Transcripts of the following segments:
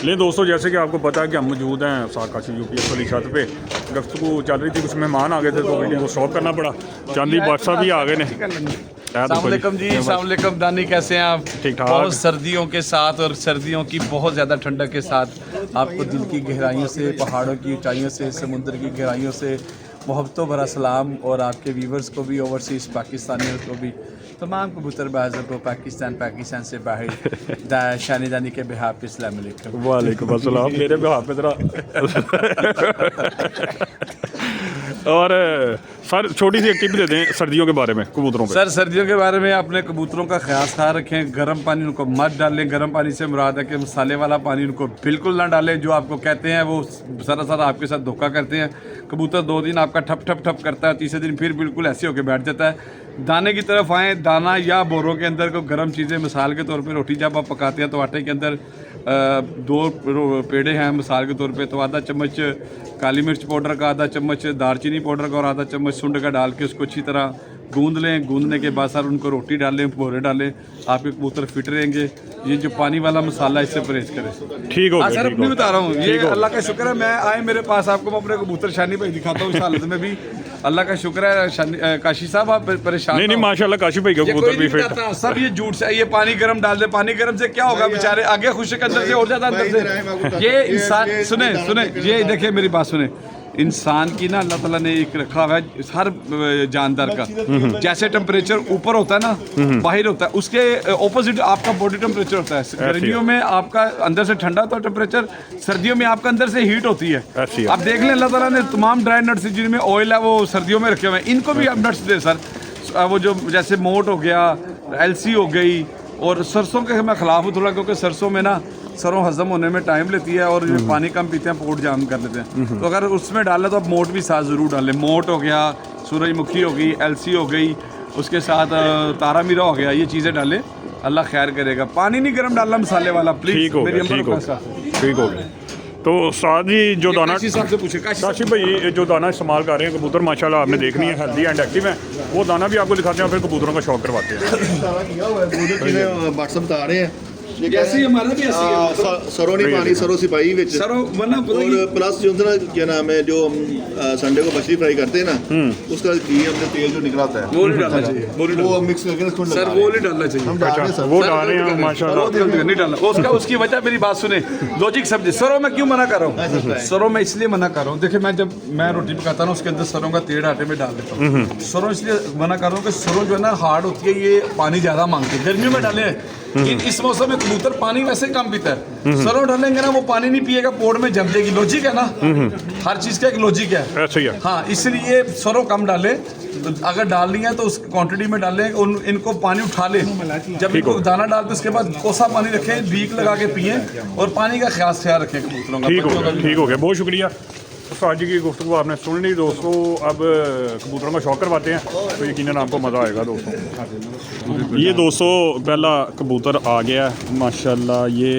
ले दोस्तों, जैसे कि आपको पता है कि हम मौजूद हैं साकाशी UPS वाली छत पे। गुफ्तगू चल रही थी, कुछ मेहमान आ गए थे तो वीडियो को स्टॉप करना पड़ा। चांदी बादशाह भी आ गए ने। अस्सलामुअलैकुम जी, अस्सलामुअलैकुम दानी, कैसे हैं आप? ठीक ठाक। बहुत सर्दियों के साथ और सर्दियों की बहुत ज़्यादा ठंडक के साथ आपको दिल की गहराइयों से, पहाड़ों की ऊंचाइयों से, समुद्र की गहराइयों से मोहब्बतों भरा सलाम। और आपके व्यूवर्स को भी, ओवरसीज़ पाकिस्तानियों को भी, तमाम कबूतर बाज़ों को पाकिस्तान से बाहर शानी दानी के बिहार पे अस्सलाम वालेकुम। वालेकुम अस्सलाम। मेरे बिहार पे जरा और सर छोटी सी एक टिप दे दें सर्दियों के बारे में कबूतरों पे। सर सर्दियों के बारे में अपने कबूतरों का ख्याल रखें। गर्म पानी उनको मत डालें। गर्म पानी से मुराद है कि मसाले वाला पानी उनको बिल्कुल ना डालें। जो आपको कहते हैं वो सरासर आपके साथ धोखा करते हैं। कबूतर 2 दिन आपका ठप ठप ठप करता है, तीसरे दिन फिर बिल्कुल ऐसे होकर बैठ जाता है। दाने की तरफ आएँ। दाना या बोरों के अंदर को गर्म चीज़ें, मिसाल के तौर पर रोटी जब आप पकाते हैं तो आटे के अंदर 2 पेड़े हैं मिसाल के तौर पे, तो आधा चम्मच काली मिर्च पाउडर का, आधा चम्मच दालचीनी पाउडर का और आधा चम्मच सुंड का डाल के उसको अच्छी तरह गूंद लें। गूंदने के बाद सर उनको रोटी डालें, बोरे डालें, आपके कबूतर फिट रहेंगे। ये जो पानी वाला मसाला, इससे परहेज करें। ठीक हो सर अपनी बता रहा हूँ, ये अल्लाह का शुक्र है मैं आए मेरे पास, आपको मैं अपने कबूतर शानी भाई दिखाता हूँ इस हालत में भी। अल्लाह का शुक्र है। काशी साहब आप परेशान नहीं माशाल्लाह काशी भाई का कबूतर भी फिट। सब ये झूठ से, ये पानी गर्म डाल दे, पानी गर्म से क्या होगा बेचारे, आगे खुशक अंदर से और ज्यादा अंदर से। ये इंसान सुने, ये देखिए मेरी बात सुने, इंसान की ना अल्लाह ताला ने एक रखा हुआ है हर जानदार का। जैसे टेम्परेचर ऊपर होता है ना, बाहर होता है, उसके ऑपोजिट आपका बॉडी टेम्परेचर होता है। गर्मियों में आपका अंदर से ठंडा होता है टेम्परेचर, सर्दियों में आपका अंदर से हीट होती है। आप देख लें, अल्लाह ताला ने तमाम ड्राई नट्स जिनमें ऑयल है वो सर्दियों में रखे हुए हैं, इनको भी आप नट्स दे सर। वो जो जैसे मोट हो गया, LC हो गई, और सरसों के मैं खिलाफ हूँ थोड़ा, क्योंकि सरसों में ना सरों हजम होने में टाइम लेती है और पानी कम पीते हैं, पोट जाम कर लेते हैं। तो अगर उसमें डालें तो आप मोट भी साथ ज़रूर डालें। मोट हो गया, सूरजमुखी हो गई, LC हो गई, उसके साथ तारा मीरा हो गया, ये चीज़ें डालें, अल्लाह खैर करेगा। पानी नहीं गर्म डालना मसाले वाला, प्लीज़। ठीक हो गया। तो साथ ही जो दाना से पूछे, काशी भाई जो दाना इस्तेमाल कर रहे हैं कबूतर माशाल्लाह आपने देखनी है, हेल्दी एंड एक्टिव है, वो दाना भी आपको दिखाते हैं, फिर कबूतरों का शौक करवाते हैं। व्हाट्सएप बता रहे हैं जैसे हमारा भी ऐसी है, सरों नहीं पानी, सरों सिपाही विच सरों वरना और प्लस जो ना क्या नाम है, जो हम संडे को मछली फ्राई करते हैं ना, उसका घी अपने तेल जो निकल आता है वो नहीं डालना चाहिए, वो मिक्स करके उसको सर वो नहीं डालना चाहिए। हम डाल रहे हैं सर, वो डाल रहे हैं माशाल्लाह। नहीं डालना उसकी वजह, मेरी बात सुने, लॉजिक समझे। सरों में क्यों मना कर रहा हूँ? सरों में इसलिए मना कर रहा हूँ, देखिए जब मैं रोटी पकाता हूँ उसके अंदर सरों का तेल आटे में डाल देता हूँ। सरों इसलिए मना कर रहा हूँ कि सरों जो है ना हार्ड होती है, ये पानी ज्यादा मांगती है। गर्मियों में डाले, इस मौसम में कबूतर पानी वैसे कम पीता है, सरों डालेंगे ना वो पानी नहीं पिएगा, पोट में जम जाएगी। लॉजिक है ना, हर चीज का एक लॉजिक है। ऐसे ही है। हाँ, इसलिए सरों कम डालें, अगर डालनी है तो उस क्वांटिटी में डालें। इनको पानी उठा लें, जब इनको दाना डालते उसके बाद कोसा पानी रखें, बीक लगा के पिए और पानी का ख्याल रखें कबूतरों का। ठीक हो गया, बहुत शुक्रिया। तो आज की गुफ्तगू आपने सुन ली दोस्तों। अब कबूतरों का शौक करवाते हैं तो यकीनन आपको मज़ा आएगा दोस्तों। ये दोस्तों पहला कबूतर आ गया है माशाल्लाह, ये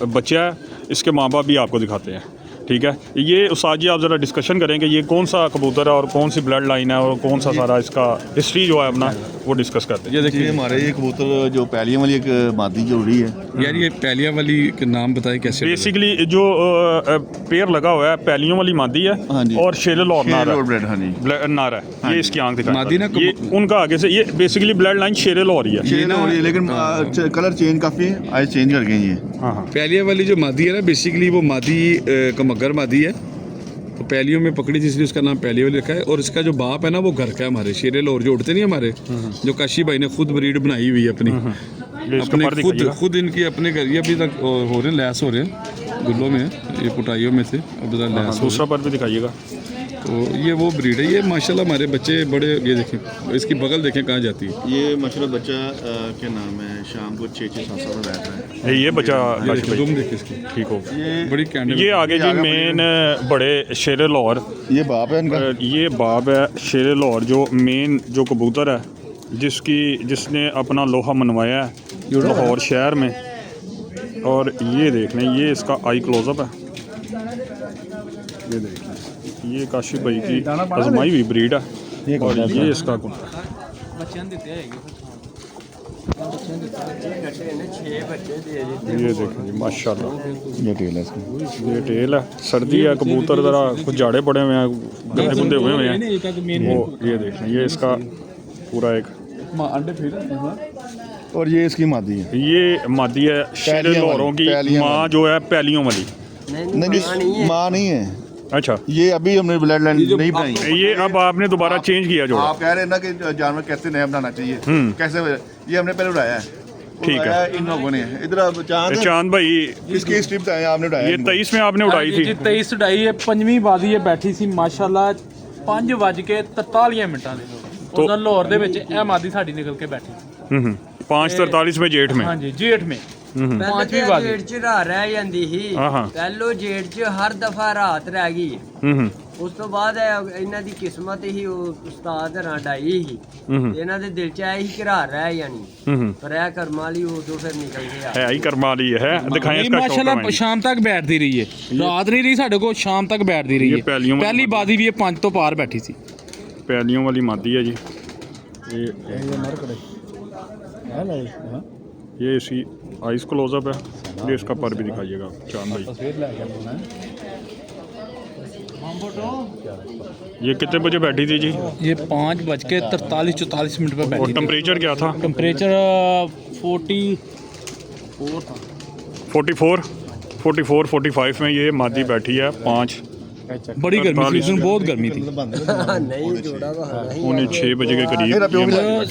बच्चा है, इसके माँ बाप भी आपको दिखाते हैं। ठीक है, ये उस्ताद जी आप ज़रा डिस्कशन करें कि ये कौन सा कबूतर है और कौन सी ब्लड लाइन है और कौन सा सारा इसका हिस्ट्री जो है अपना वो डिस्कस करते हैं। ये देखिए हमारे ये कबूतर जो पैलियों वाली एक मादी जरूरी है यार, ये पैलिया वाली के नाम बताएं कैसे? बेसिकली जो पेयर लगा हुआ है पैलियों वाली मादी है, हाँ जी, और शेरल और नार है, हाँ ये इसकी आंख दिखाई मादी ना, ये उनका आगे से, ये बेसिकली ब्लड लाइन शेरल हो रही है। चेंज हो रही है, लेकिन कलर चेंज काफी आज चेंज कर गए ये। हाँ पैलिया वाली जो मादी है ना, बेसिकली वो मादी कमगर मादी है, तो पैलियों में पकड़ी थी इसलिए उसका नाम पैलिया वाली रखा है। और इसका जो बाप है ना वो घर का है हमारे, शेरे लाहौर जो उड़ते नहीं हमारे, जो काशी भाई ने खुद ब्रीड बनाई हुई है अपनी, अपने खुद इनकी अपने घर। ये अभी तक हो रहे हैं, लैस हो रहे हैं, गुल्लों में ये पुटाइयों में थे, अब लैस। दूसरा पर भी दिखाइएगा। तो ये वो ब्रीड है, ये माशाल्लाह हमारे बच्चे बड़े, ये देखें इसकी बगल देखें कहाँ जाती है। ये माशाल्लाह बच्चा क्या नाम है, शाम को 6-7 साल रहता है ये बच्चा तुम देखिए इसकी, ठीक हो। बड़ी कैंडल। ये आगे जी मेन बड़े शेर लाहौर, ये बाप है इनका, ये बाप है शेर लाहौर, जो मेन जो कबूतर है जिसने अपना लोहा मनवाया है लाहौर शहर में। और ये देख लें, ये इसका आई क्लोजअप है, ये देख लें, ये काशिफ भाई की आजमाई हुई ब्रीड है और ये इसका कुत्ता। ये देखें जी माशाल्लाह, ये टेल है इसका। ये टेल है। सर्दी है, कबूतर ज़रा कुछ जाड़े पड़े हुए हैं, गंदे गुंदे हुए हैं वो। ये देखें, ये इसका पूरा एक, अंडे फिर और ये इसकी मादी है। ये मादी है शेर पैलियां लाहौरों की पैलियां माँ वाली। जो है पैलियों वाली। नहीं माँ नहीं है, अच्छा, ये अभी हमने ब्लड लाइन नहीं बनाई। ये अब आपने दोबारा चेंज किया जो। आप कह रहे हैं ना कि जानवर कैसे नया बनाना चाहिए, कैसे, ये हमने पहले उड़ाया है। ठीक है। उड़ाया इन लोगों ने। इधर अब चांद भाई, इसकी स्ट्रिप बताएं आपने उड़ाया। ये 23 में आपने उड़ाई जी थी। 23 उड़ाई है, पंजवीं ਬਾਜ਼ੀ ਇਹ ਬੈਠੀ ਸੀ ਮਾਸ਼ਾਅੱਲਾ 5:43 ਮਿੰਟਾਂ ਦੇ। ਉਦੋਂ ਲਾਹੌਰ ਦੇ ਵਿੱਚ ਇਹ ਮਾਦੀ ਸਾਡੀ ਨਿਕਲ ਕੇ ਬੈਠੀ। 5:43 में जेठ में। ਹਾਂਜੀ ਜੇਠ में ਪਹਿਲੇ पांचवी ਤਾਂ बाजी। ਜੇਠ ਚ ਰਾਤ ਰਹਿ ਜਾਂਦੀ ਸੀ। ਹਾਂ। ਪਹਿਲੋ ਜੇਠ ਚ ਹਰ ਦਫਾ ਰਾਤ ਰਹਿ ਗਈ। ਉਸ ਤੋਂ ਬਾਅਦ ਇਹਨਾਂ ਦੀ ਕਿਸਮਤ ਹੀ ਉਹ ਉਸਤਾਦ ਹਰਾਂ ਡਾਈ ਸੀ। ਇਹਨਾਂ ਦੇ ਦਿਲ ਚ ਆਇਆ ਸੀ ਕਿ ਰਾਤ ਰਹਿ ਜਾਣੀ, ਪਰ ਇਹ ਕਰਮ ਵਾਲੀ ਉਦੋਂ ਫਿਰ ਨਿਕਲ ਗਿਆ। है ही कर्मा वाली है, दिखाएं इसका शौक ਮਾਸ਼ਾਅੱਲਾ करवाएं। ਸ਼ਾਮ ਤੱਕ ਬੈਠਦੀ ਰਹੀ ਹੈ, ਰਾਤ ਨਹੀਂ ਰਹੀ ਸਾਡੇ ਕੋਲ, ਸ਼ਾਮ ਤੱਕ ਬੈਠਦੀ ਰਹੀ ਇਹ ਪਹਿਲੀਆਂ ਹੈ। ਵਾਲੀ ਪਹਿਲੀ ਬਾਜ਼ੀ ਵੀ ਇਹ 5 ਤੋਂ ਪਾਰ ਬੈਠੀ ਸੀ। पैलियों वाली मादी है जी। ये इसकी आइस क्लोजअप है। ये इसका पर भी दिखाइएगा चांद भाई। ये कितने बजे बैठी थी जी? ये 5:43-44 मिनट पर और बैठी थी। टेम्परेचर क्या था? टेम्परेचर 44 था। 44, 45 में ये मादी बैठी है। 5 बड़ी गर्मी थी, उस दिन बहुत गर्मी थी। ਨਹੀਂ ਜੋੜਾ ਵਾ ਨਹੀਂ। 6 बजे के करीब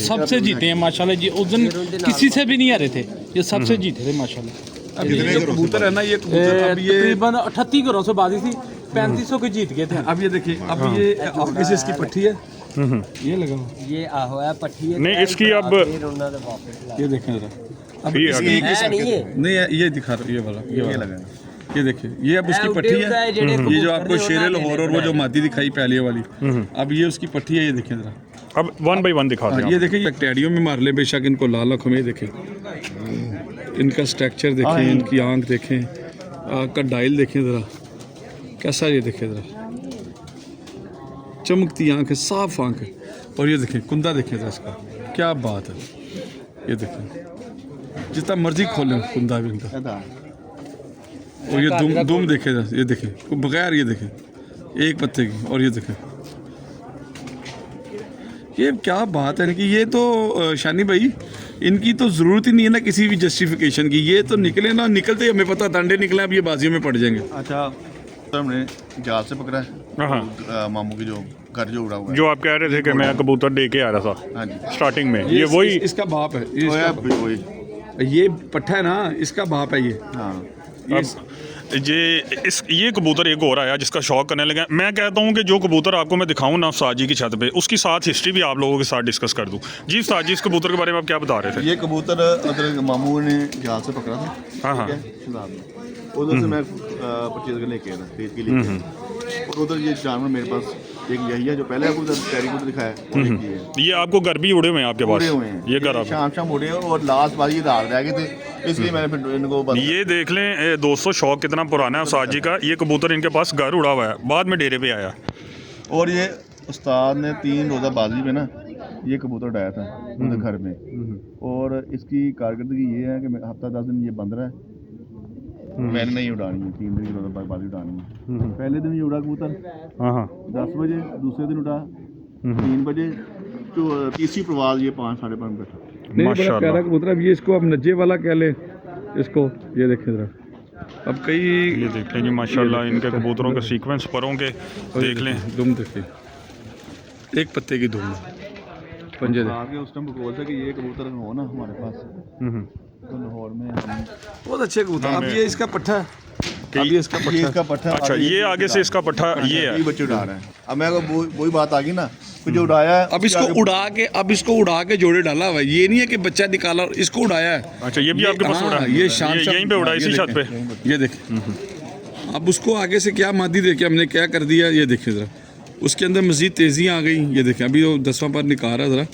सबसे जीते हैं माशाल्लाह जी, उस दिन किसी से भी नहीं हारे थे, ये सबसे जीते थे माशाल्लाह। अब ये जो कबूतर है ना, ये कबूतर अब ये तकरीबन 38 घरों से बाजी थी, 3500 के जीत गए थे। अब ये देखिए, अब ये आगे से इसकी पट्टी है, ये लगा हुआ। ਇਹ ਆਹੋ ਹੈ ਪੱਠੀ ਹੈ। नहीं, इसकी अब ਫਿਰ ਉਹਨਾਂ ਦੇ ਵਾਪਸ ਲਾ। ये देखें जरा, अब ये इसकी आगे। है नहीं है। नहीं है, ये दिखा रहा, ये वाला, ये लगा, ये देखिए, ये अब उसकी उड़े पट्टी उड़ाए है। जेड़े ये जो कबूतर आपको ने शेर उड़ा लाहौर और वो जो मादी दिखाई पहले वाली, अब ये उसकी पट्टी है। ये देखें जरा, अब 1 बाई 1 दिखा हाँ, दें ये आप। देखें, ये टैडियों में मार ले बेशक, इनको लाल आँखों में देखें, इनका स्ट्रक्चर देखें, इनकी आँख देखें, आँख का डायल देखें ज़रा कैसा, ये देखें ज़रा चमकती आँख है, साफ आँख है। और ये देखें कुंदा देखें ज़रा इसका, क्या बात है। ये देखें, जितना मर्जी खोलें कुंदा भी इनका। और ये दुम देखें ज़रा, ये देखें बगैर, ये देखें एक पत्ते की। और ये देखें, ये क्या बात है कि ये तो शानी भाई, इनकी तो ज़रूरत ही नहीं है ना किसी भी जस्टिफिकेशन की। ये तो निकले ना, निकलते ही हमें पता डंडे निकले, अब ये बाजियों में पड़ जाएंगे। अच्छा, तो हमने जाल से पकड़ा है। हाँ, मामू की जो घर जो उड़ा हुआ है। जो आप कह रहे थे कि मैं कबूतर दे के आ रहा था हाँ जी, स्टार्टिंग में, ये वही। इसका बाप है, ये वो इसका है वही। ये पट्ठा है ना, इसका बाप है ये। हाँ, अब ये कबूतर एक और आया जिसका शौक करने लगा। मैं कहता हूँ कि जो कबूतर आपको मैं दिखाऊँ ना उस्ताद जी की छत पे, उसकी साथ हिस्ट्री भी आप लोगों के साथ डिस्कस कर दूँ। जी उस्ताद जी, इस कबूतर के बारे में आप क्या बता रहे थे? ये कबूतर उधर मामू ने जाल से पकड़ा था। हाँ, हाँ। ठीक है, शुरुआत में उधर से मैं परचेज कर लेके आया था, खरीद के लेके आया। और उधर ये जानवर मेरे पास एक यही है जो पहले आपको टैरी को दिखाया है, और एक ये है। ये आपको घर भी उड़े हुए हैं आपके पास? उड़े हुए हैं, ये घर आप, शाम शाम उड़े हैं, और लास्ट बार ये रात रह गए थे, इसलिए मैंने फिर इनको बंद। ये देख लें दोस्तों, शौक कितना पुराना है उस्ताद जी का। ये कबूतर इनके पास घर उड़ा हुआ है, बाद में डेरे पे आया। और ये उस्ताद ने 3 रोज़ा बाजी में ना ये कबूतर उड़ाया था उधर घर में। और इसकी कारकर्दगी ये है कि हफ्ता 10 दिन ये बंद रहा है, मैंने नहीं उड़ानी है। 3 दिन की रोज़ा बाजी उड़ानी है। पहले दिन ये उड़ा कबूतर हाँ, 10 बजे, दूसरे दिन उड़ा 3 बजे, तो तीसरी प्रवाज ये 5-5:30 बैठा। नहीं, बड़ा माशाल्लाह। प्यारा कबूतर। अब ये इसको अब नज्जे वाला कह ले इसको, ये देखें जरा। अब कई ये देख लें जी माशाल्लाह, इनके कबूतरों के सीक्वेंस परों के देख लें। दुम देखिए, एक पत्ते की दुम पंजे दे। आगे उस टाइम बोल था कि ये कबूतर हो ना हमारे पास, तो लाहौर में हम बहुत अच्छे कबूतर। अब ये इसका पट्ठा है, अब ये इसका ये पट्ठा इसका पट्टा। अच्छा, ये आगे से इसका पट्टा ये है। बच्चे उड़ा रहे हैं। अब मैं वही बात आ गई ना कि जो उड़ाया है अब इसको उड़ा के जोड़े डाला हुआ है। ये नहीं है कि बच्चा निकाला और इसको उड़ाया है। अच्छा, ये भी आपके पास हाँ, उड़ा है? ये शाम यहीं पे उड़ा, इसी छत पे। ये देखें, अब उसको आगे से क्या मादी देके हमने क्या कर दिया, ये देखें जरा। उसके अंदर मजीद तेज़ी आ गई, ये देखें। अभी वो 10वां पर निकाल रहा जरा,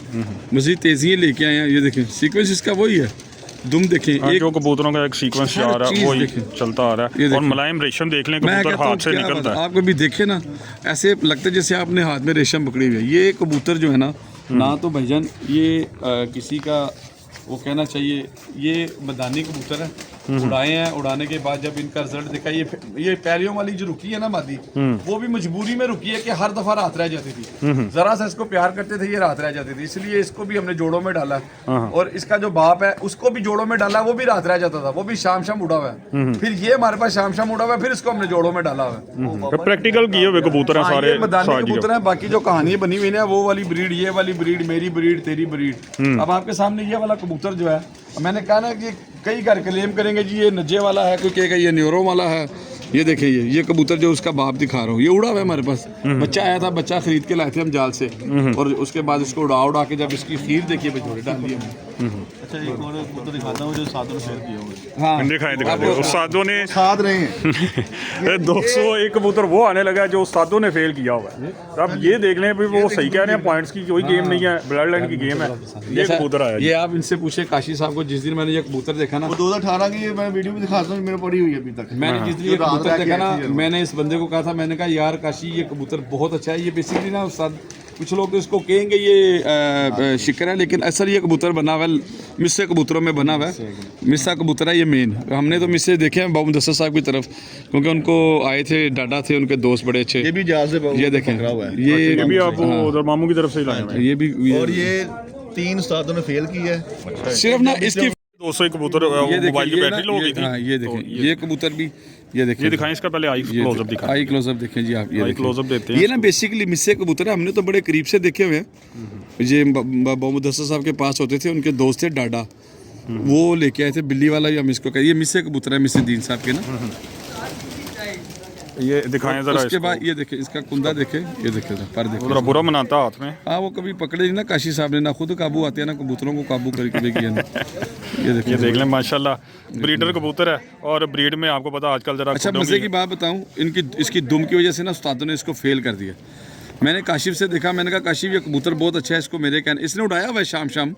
मजीद तेज़ी लेके आए हैं। ये देखें, सीक्वेंस इसका वही है। दुम देखें, हाँ, एक जो कबूतरों का एक सीक्वेंस जा रहा है चीज़ वही देखें। चलता आ रहा ये है। और देखें। मुलायम रेशम देख लें, मैं कबूतर कहता हूँ हाथ से क्या निकलता बात, है। आप कभी देखे ना, ऐसे लगता है जैसे आपने हाथ में रेशम पकड़ी हुई है। ये कबूतर जो है ना तो भाईजान ये किसी का वो कहना चाहिए ये मैदानी कबूतर है, उड़ाए हैं, उड़ाने के बाद जब इनका रिजल्ट देखा, ये पैलियों वाली जो रुकी है ना मादी, वो भी मजबूरी में रुकी है कि हर दफा रात रह जाती थी, जरा सा इसको प्यार करते थे ये रात रह जाती थी, इसलिए इसको भी हमने जोड़ों में डाला और इसका जो बाप है उसको भी जोड़ों में डाला, वो भी रात रह जाता था, वो भी शाम शाम उड़ा हुआ है, फिर ये हमारे पास शाम शाम उड़ा हुआ है, फिर इसको हमने जोड़ों में डाला हुआ है। प्रैक्टिकल किए हुए कबूतर हैं सारे, ये मैदानी साजियों। कबूतर हैं, बाकी जो कहानी बनी हुई है वो वाली ब्रीड, ये वाली ब्रीड, मेरी ब्रीड, तेरी ब्रीड। अब आपके सामने ये वाला कबूतर जो है, मैंने कहा ना कि कई घर क्लेम करेंगे जी ये नज्जे वाला है, कोई कहेगा ये न्यूरो वाला है। ये देखिए ये कबूतर जो उसका बाप दिखा रहा हूँ, ये उड़ा हुआ है हमारे पास, बच्चा आया था, बच्चा खरीद के लाए थे हम जाल से, और उसके बाद इसको उड़ा के जब इसकी खीर देखिए बेजोड़े डाल दिए हमने। अच्छा एक और कबूतर दिखाता हूँ जो सादों ने फेल किए हुए, हाँ दिखाए उस्तादों ने साथ रहे हैं 201 कबूतर वो आने लगा है जो उस्तादों ने फेल किया हुआ है। तो अब ये देख लें, वो सही कह रहे हैं, पॉइंट्स की कोई गेम नहीं है, ब्लड लाइन की गेम है। ये कबूतर आया ये आप इनसे पूछे काशी साहब को, जिस दिन मैंने ये कबूतर देखा ना, वो 2018 की मैं वीडियो भी दिखाता हूँ, मेरे पड़ी हुई है अभी तक। मैंने जिस दिन ये कबूतर देखा ना, मैंने इस बंदे को कहा था, मैंने कहा यार काशी ये कबूतर बहुत अच्छा है, ये बेसिकली ना उस्ताद कुछ लोग तो इसको कहेंगे ये शिकर है, लेकिन असल ये कबूतर बना हुआ है मिस्से कबूतरों में बना हुआ है, मिस्सा कबूतर है ये मेन। हमने तो मिस्से देखे हैं बाबू मुदस्सिर साहब की तरफ, क्योंकि उनको आए थे, डाडा थे उनके दोस्त बड़े अच्छे, ये भी जाल से ये देखें, पकड़ा हुआ है। ये भी आप उधर मामू की तरफ से ही लाए हैं। ये भी और ये 3 उस्तादों ने फेल की है सिर्फ ना इसकी 200 कबूतर मोबाइल की बैटरी लो हो गई थी। हाँ ये देखें, ये कबूतर भी ये देखें, ये दिखाएं, इसका पहले आई क्लोजअप दिखाएं। आई क्लोजअप देखें जी आप, ये आई देखें। क्लोजअप देते हैं। ये ना बेसिकली मिस्से कबूतर है, हमने तो बड़े करीब से देखे हुए हैं। ये बाबू मुदस्सिर साहब के पास होते थे, उनके दोस्त थे डाडा, वो लेके आए थे बिल्ली वाला, या हम इसको कहें, ये मिस्से कबूतर है मिस्से दीन साहब के ना। ये दिखाएं जरा उसके बाद ये देखे इसका कुंदा देखे, ये देखे पर देखे, जरा बुरा मनाता हाथ में। हाँ वो कभी पकड़े नहीं ना काशी साहब ने, ना खुद काबू आते हैं ना कबूतरों को काबू करके किया ना। ये देखिए, ये देख लें माशाल्लाह ब्रीडर कबूतर है, और ब्रीड में आपको पता आजकल जरा अच्छा मजे की बात बताऊं, इसकी दुम की वजह से ना उस्तादों ने इसको फेल कर दिया। मैंने काशिफ से देखा, मैंने कहा काशिफ ये कबूतर बहुत अच्छा है, इसको मेरे कहने, इसने उड़ाया हुआ है शाम शाम,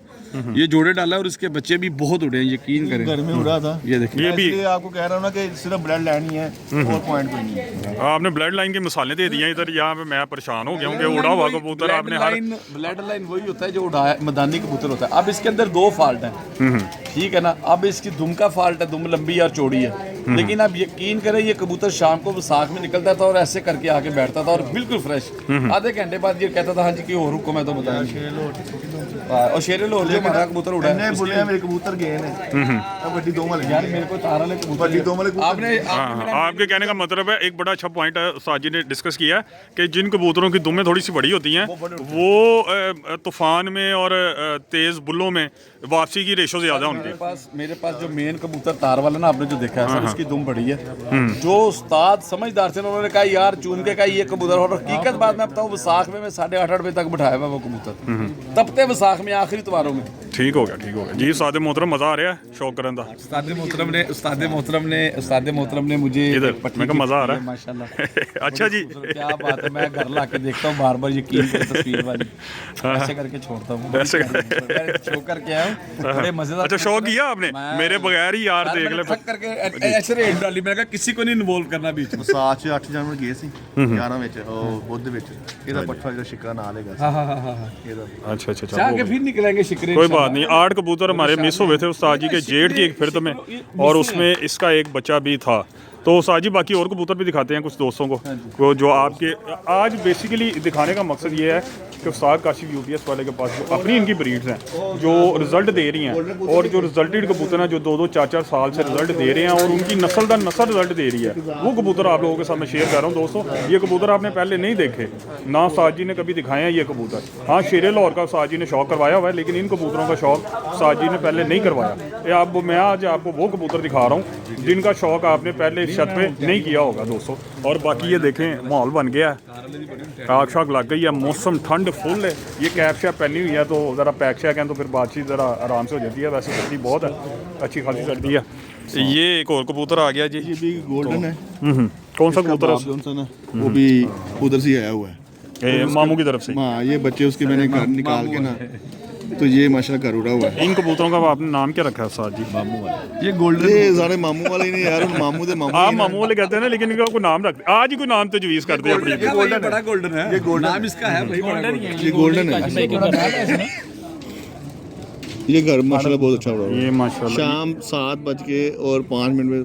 ये जोड़े डाला और इसके बच्चे भी बहुत उड़े हैं, यकीन करें। घर में उड़ा था। ये देखिए, ये भी इसलिए आपको कह रहा हूँ ना कि सिर्फ ब्लड लाइन ही है और पॉइंट कोई नहीं है। आपने ब्लड लाइन की मिसालें दे दी हैं इधर, यहाँ पे मैं परेशान हो गया हूँ कि उड़ा हुआ कबूतर आपने हर ब्लड लाइन वही होता है जो उड़ाया मैदानी कबूतर होता है। अब इसके अंदर 2 फॉल्ट हैं, ठीक है ना। अब इसकी दुम का फॉल्ट है, दुम लंबी और चौड़ी है, लेकिन अब यकीन करें ये कबूतर शाम को वसाख में निकलता था और ऐसे करके आके बैठता था और बिल्कुल फ्रेश, आधे घंटे बाद ये कहता था हाँ जी कि और रुको मैं तो बताया। और शेरे लाहौर जो हमारा कबूतर उड़ा है, बोले मेरे कबूतर गए हैं अब बड़ी दो वाले यार मेरे को तार वाले कबूतर, बड़ी दो वाले आपने आपके कहने का मतलब है, एक बड़ा अच्छा पॉइंट साजी ने डिस्कस किया है कि जिन कबूतरों की दुमें थोड़ी सी बड़ी होती हैं वो तूफान में और तेज बुल्लों में वापसी की रेशो ज्यादा उनके मेरे पास जो मेन कबूतर तार वाला ना आपने जो देखा है सर, इसकी दुम बड़ी है। जो उस्ताद समझदार थे उन्होंने कहा यार चूम के कहा ये कबूतर, और हकीकत बात मैं बताऊं वसाख में मैं 8:30 बजे तक बिठाया हुआ वो कबूतर, तपते वसाख में आखिरी त्योहारों में। ठीक हो गया जी। उस्ताद मोहतरम मजा आ रहा है शौक करन दा। उस्ताद मोहतरम ने मुझे इधर मैं का मजा आ रहा है माशाल्लाह। अच्छा जी, क्या बात है, मैं घर लाके देखता हूँ बार बार यकीन करें तस्वीर वाली, ऐसे करके छोड़ता हूँ, ऐसे शो करके आया हूँ, बड़े मजेदार। अच्छा शौक किया आपने, मेरे बगैर ही यार देख ले करके ऐसे रेड डाली, मैं कहा किसी को नहीं इन्वॉल्व करना बीच में। 7-8 ਜਨਵਰੀ ਗਏ ਸੀ 11 ਵਿੱਚ ਉਹ ਬੁੱਧ ਵਿੱਚ ਇਹਦਾ ਪੱਠਾ ਜਿਹੜਾ ਸ਼ਿਕਰਾ ਨਾਲ ਹੈਗਾ हाँ हाँ हाँ हाँ, ਇਹਦਾ अच्छा अच्छा अच्छा जाके फिर निकलेंगे शिकरे। कोई बात नहीं। 8 कबूतर हमारे मिस हुए थे उस्ताद जी के जेठ की एक फिरत में, और उसमें इसका एक बच्चा भी था। तो उस्ताद जी बाकी और कबूतर भी दिखाते हैं कुछ दोस्तों को जो आपके आज बेसिकली दिखाने का मकसद ये है कि उस्ताद काशिफ यूपीएस वाले के पास जो अपनी इनकी ब्रीड्स हैं जो रिजल्ट दे रही हैं, और जो रिजल्टेड कबूतर हैं जो 2-2 4-4 साल से रिजल्ट दे रहे हैं और उनकी नस्ल दर नस्ल रिजल्ट दे रही है, वो कबूतर आप लोगों के सामने शेयर कर रहा हूँ दोस्तों। ये कबूतर आपने पहले नहीं देखे, ना उस्ताद जी ने कभी दिखाए हैं ये कबूतर। हाँ शेरे लाहौर का उस्ताद जी ने शौक करवाया हुआ है, लेकिन इन कबूतरों का शौक उस्ताद जी ने पहले नहीं करवाया। मैं आज आपको वो कबूतर दिखा रहा हूँ जिनका शौक आपने पहले छत पे नहीं किया होगा दोस्तों। और बाकी ये देखें माहौल बन गया है, आग शाग लग गई है, मौसम ठंड फुल है। ये कैप शैप पहनी हुई है तो ज़रा पैक शैक है तो फिर बातचीत ज़रा आराम से हो जाती है। वैसे सर्दी बहुत है, अच्छी खासी सर्दी है। ये एक और कबूतर आ गया जी, ये भी गोल्डन है। कौन सा कबूतर है? जॉनसन है, वो भी उधर से आया हुआ है मामू की तरफ से। हाँ ये बच्चे उसके मैंने घर निकाल के ना, तो ये माशाल्लाह घर उड़ा हुआ है। इन कबूतरों का आपने नाम क्या रखा है साथ जी? मामू वाले। ये गोल्डन, ये सारे मामू वाले ही नहीं यार, मामू दे मामू। आप मामू वाले कहते हैं ना, लेकिन इनका कोई नाम रखते आज ही कोई नाम तजवीज़ करते हैं अपनी। ये गोल्डन बड़ा गोल्डन है, ये गोल्डन नाम इसका है भाई, गोल्डन ही है, ये गोल्डन है। ये घर माशाल्लाह बहुत अच्छा उड़ा हुआ ये है। माशाल्लाह शाम 7:05 में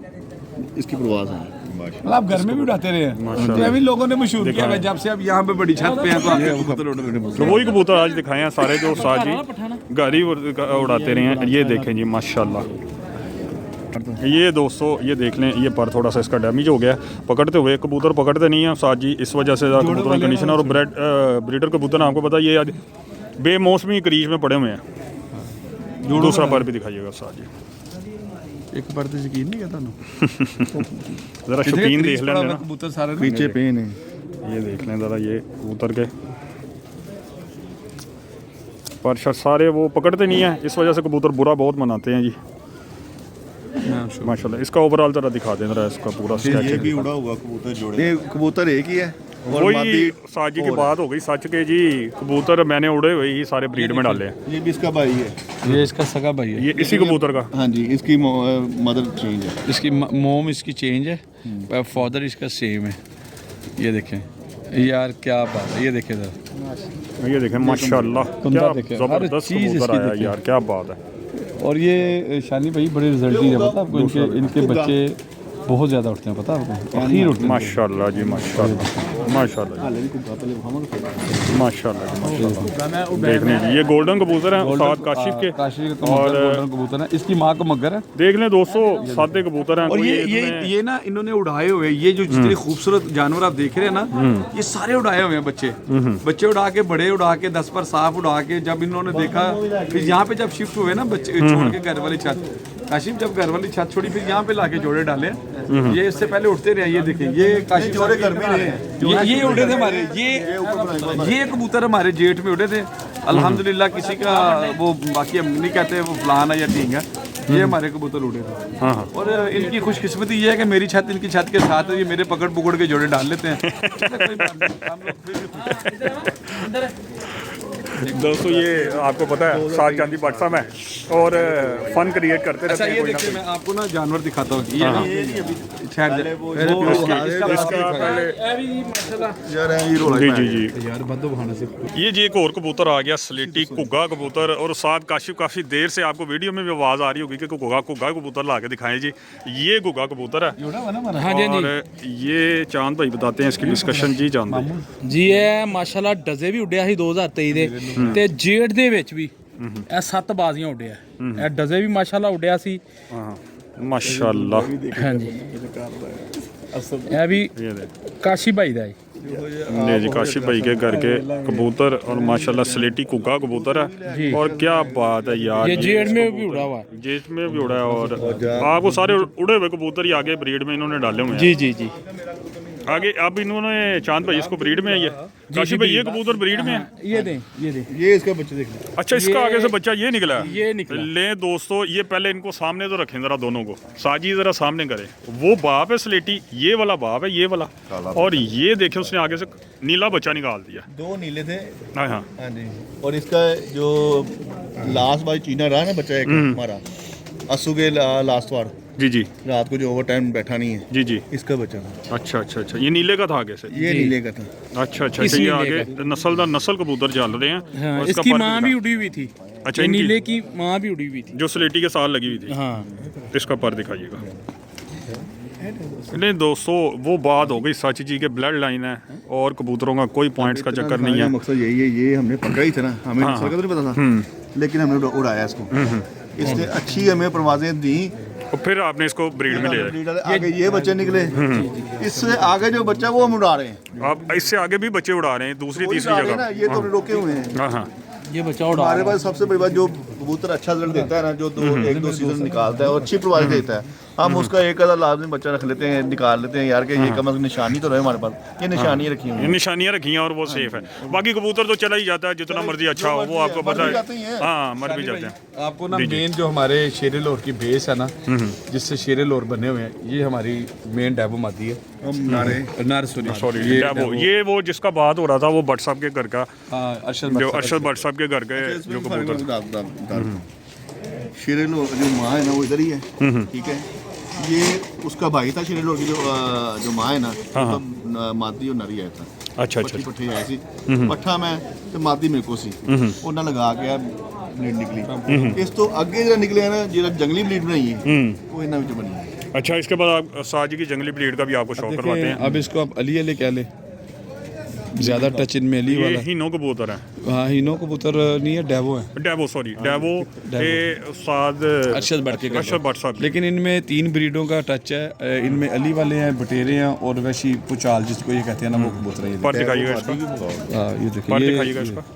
इसकी प्रवास है। मतलब आप घर में भी उड़ाते रहे हैं तो अभी लोगों ने मशहूर किया है जब से अब यहाँ पे बड़ी छत पे हैं तो आपके कबूतर उड़ रहे हैं। तो वही कबूतर आज दिखाए हैं सारे जो साथ जी गाड़ी उड़ाते रहे हैं। ये देखें जी माशाल्लाह। ये दोस्तों ये देख लें, ये पर थोड़ा सा इसका डैमेज हो गया है। पकड़ते हुए कबूतर पकड़ते नहीं हैं साथ जी, इस वजह से कबूतर की कंडीशन। और ब्रीडर कबूतर आपको पता ये आज बेमौसमी क्रीज में पड़े हुए हैं। दूसरा पर भी दिखाइएगा साथ जी, एक बार तो यकीन नहीं करता ज़रा शौकीन देख लें ना, कबूतर सारे ना। पीछे पेन है। ये देख लें ज़रा ये कबूतर के पर सारे वो पकड़ते नहीं हैं, इस वजह से कबूतर बुरा बहुत मनाते हैं जी माशाल्लाह। इसका ओवरऑल ज़रा दिखा दें ज़रा इसका पूरा ये स्केच। भी उड़ा हुआ कबूतर जोड़े। ये कबूतर एक ही है और वही मादी साजी की बात हो गई सच के जी, कबूतर मैंने उड़े हुए ही सारे ब्रीड में डाले हैं। ये भी इसका भाई है। ये इसका सगा भाई है। ये इसी कबूतर का हाँ जी, इसकी मदर चेंज है। इसकी मोम इसकी चेंज है, फादर इसका सेम है। ये देखें यार क्या बात है, ये देखें जरा, ये देखें माशाल्लाह क्या देखें, हर जबरदस्त चीज़ कबूतर इसकी आया देखें। यार, क्या बात है। और ये शानी भाई बड़े रिजल्टी है पता आपको, इनके बच्चे बहुत ज़्यादा उठते हैं पता है आपको, अखीर उठते हैं। माशाल्लाह जी माशाल्लाह माशाल्लाह माशाल्लाह माशाल्लाह। देखने जी ये गोल्डन कबूतर है उस्ताद काशिफ के, काशी का और गोल्डन कबूतर है, इसकी माँ का मगर है। देख लें दोस्तों सादे कबूतर हैं। और कोई ये इतने- ये ना इन्होंने उड़ाए हुए, ये जो जितने खूबसूरत जानवर आप देख रहे हैं ना, ये सारे उड़ाए हुए हैं बच्चे उड़ा के, बड़े उड़ा के, 10 पर साफ उड़ा के। जब इन्होंने देखा फिर यहाँ पे जब शिफ्ट हुए ना बच्चे छोड़ के घर वाली छत, काशिफ जब घर वाली छत छोड़ी फिर यहाँ पे लाके जोड़े डाले। ये इससे पहले उठते रहे, ये देखें ये काशिफ जोड़े घर में रहे हैं। ये उड़े थे हमारे, ये कबूतर हमारे जेठ में उड़े थे अल्हम्दुलिल्लाह। किसी का वो बाकी हम नहीं कहते वो फलाना या ठीक है, ये हमारे कबूतर उड़े थे। हाँ हाँ और इनकी खुशकिस्मती ये है कि मेरी छत इनकी छत के साथ है, ये मेरे पकड़ पकड़ के जोड़े डाल लेते हैं। कोई बात नहीं, हम लोग फिर भी खुश हैं। दोस्तों ये आपको पता है सात चांदी बादशाह में और फन क्रिएट करते अच्छा रहते ये हैं कोई ना देखिए कोई। मैं आपको ना जानवर दिखाता हूँ, ये ना ठहर जाए। इसका पहले यार ये रोला जी जी जी यार बंदो बहाना से ये जी एक और कबूतर आ गया स्लेटी घुग्गा कबूतर। और साथ काशिफ काफ़ी देर से आपको वीडियो में भी आवाज़ आ रही होगी कि घुग्गा कबूतर ला के दिखाएं जी। ये घुग्गा कबूतर है और ये चांद भाई बताते हैं इसकी डिस्कशन जी चांद भाई। ਜੀ ਇਹ ਮਾਸ਼ਾਅੱਲਾ ਡਜ਼ੇ ਵੀ ਉੱਡਿਆ ਸੀ 2023 ਦੇ ਤੇ ਜੇਠ ਦੇ ਵਿੱਚ ਵੀ ਇਹ 7 ਬਾਜ਼ੀਆਂ ਉੱਡਿਆ। ਇਹ ਡਜ਼ੇ ਵੀ ਮਾਸ਼ਾਅੱਲਾ ਉੱਡਿਆ ਸੀ। हाँ माशाल्लाह ਹਾਂਜੀ ਇਹ ਵੀ ये देख ਕਾਸ਼ੀ ਭਾਈ ਦਾ ਹੈ। ने जी काशिफ भाई के घर के कबूतर और माशाल्लाह स्लेटी घुग्गा कबूतर है। और क्या बात है यार, ये जेठ में भी उड़ा हुआ है। जेठ में भी उड़ा है और आपको सारे उड़े हुए कबूतर ही आगे ब्रीड में इन्होंने डाले हुए हैं। जी जी जी आगे अब इन्होंने चांद भाई इसको ब्रीड में है, ये काशिफ भाई ये कबूतर ब्रीड में है। ये दें ये दें ये इसका बच्चे देख लो। अच्छा इसका आगे से बच्चा ये निकला है। ये निकला। ले दोस्तों ये पहले इनको सामने तो रखें जरा, दोनों को साजी जरा सामने करे। वो बाप है स्लेटी, ये वाला बाप है, ये वाला। और ये देखें उसने आगे से नीला बच्चा निकाल दिया। 2 नीले थे। हाँ हाँ हाँ जी। और इसका जो लास्ट बार चीना रहा ना बच्चा एक हमारा असू के लास्ट बार जी जी रात को जो ओवर टाइम बैठा नहीं है, जी जी। इसका बच्चा था। अच्छा अच्छा अच्छा ये नीले का था आगे से। ये नीले का था। अच्छा अच्छा इस अच्छा ये नीले आगे नस्ल कबूतर चल रहे हैं। हाँ, और इसका इसकी पर माँ दिखा। भी उड़ी हुई थी। अच्छा, ये इनकी- नीले की माँ भी उड़ी हुई थी। जो स्लेटी के साथ लगी हुई थी। हाँ इसका पर दिखाइएगा। नहीं दोस्तों वो बात हो गई सच जी के ब्लड लाइन है और कबूतरों का कोई पॉइंट्स का चक्कर नहीं है। मकसद यही है, ये हमने पकड़ा ही था ना, हमें हाँ, नस्ल का तो नहीं पता था, लेकिन हमने उड़ाया इसको। इसने अच्छी हमें परवाजें दी। और फिर आपने इसको ब्रीड में ले आए। आगे ये बच्चे निकले, इससे आगे जो बच्चा वो हम उड़ा रहे हैं। आप इससे आगे भी बच्चे उड़ा रहे हैं दूसरी वही तीसरी उड़ा रहे हैं ना, जगह। ये तो रोके हुए हैं। हाँ हाँ ये बच्चा उड़ा हमारे पास सबसे बड़ी बात जो कबूतर अच्छा रिजल्ट देता है ना, जो 1-2 सीजन निकालता है और अच्छी परवाज देता है, हम उसका एक आधा लाजमी बच्चा रख लेते हैं, निकाल लेते हैं यार कि ये कम निशानी तो रहे हमारे पास। ये निशानियाँ रखी हुई ये हैं। निशानियां रखी हैं और वो सेफ है। बाकी कबूतर तो चला ही जाता है जितना मर्जी अच्छा हो, वो आपको पता जाते ही है। हैं। हाँ मर भी जाते हैं। आपको ना मेन जो हमारे शेरे लोर की बेस है ना, जिससे शेरे लोर बने हुए हैं, ये हमारी मेन डैबो मादी है। नारे सॉरी ये वो जिसका बात हो रहा था वो भट्ट साहब के घर का, अरशद जो अरशद भट्ट साहब के घर के जो कबूतर। शेरे लोर जो माँ है ना वो इधर ही है, ठीक है। ये उसका भाई था शेरे लोर की जो माँ है ना, मतलब मादी और नरी आया था। अच्छा अच्छा पट्ठी पट्ठी आई सी पट्ठा में ते मादी मेरे को सी ਉਹਨਾਂ ਲਗਾ ਕੇ ਬਲੀਡ ਨਿਕਲੀ। ਇਸ ਤੋਂ ਅੱਗੇ ਜਿਹੜਾ ਨਿਕਲਿਆ ਨਾ, ਜਿਹੜਾ ਜੰਗਲੀ ਬਲੀਡ ਬਣਾਈ ਹੈ ਉਹ ਇਹਨਾਂ ਵਿੱਚ ਬਣੀ ਹੈ। अच्छा, इसके बाद आप साजी की जंगली ब्रीड का भी आपको शौक करवाते हैं। अब इसको आप अली अली क्या ले, ज्यादा टच इनमें अली ये वाला। हीनो कबूतर है। हाँ, हीनो कबूतर नहीं है, डेवो है। Daewoo, sorry Daewoo. ये उस्ताद अरशद भट्ट के अरशद भट्ट साहब। लेकिन इनमें 3 ब्रीडों का टच है। इनमें अली वाले हैं, बटेरे हैं और वैशी पुचाल जिसको ये कहते हैं ना, वो कबूतर है। पर दिखाइएगा इसका, हाँ, ये देखिए, पर दिखाइएगा इसका।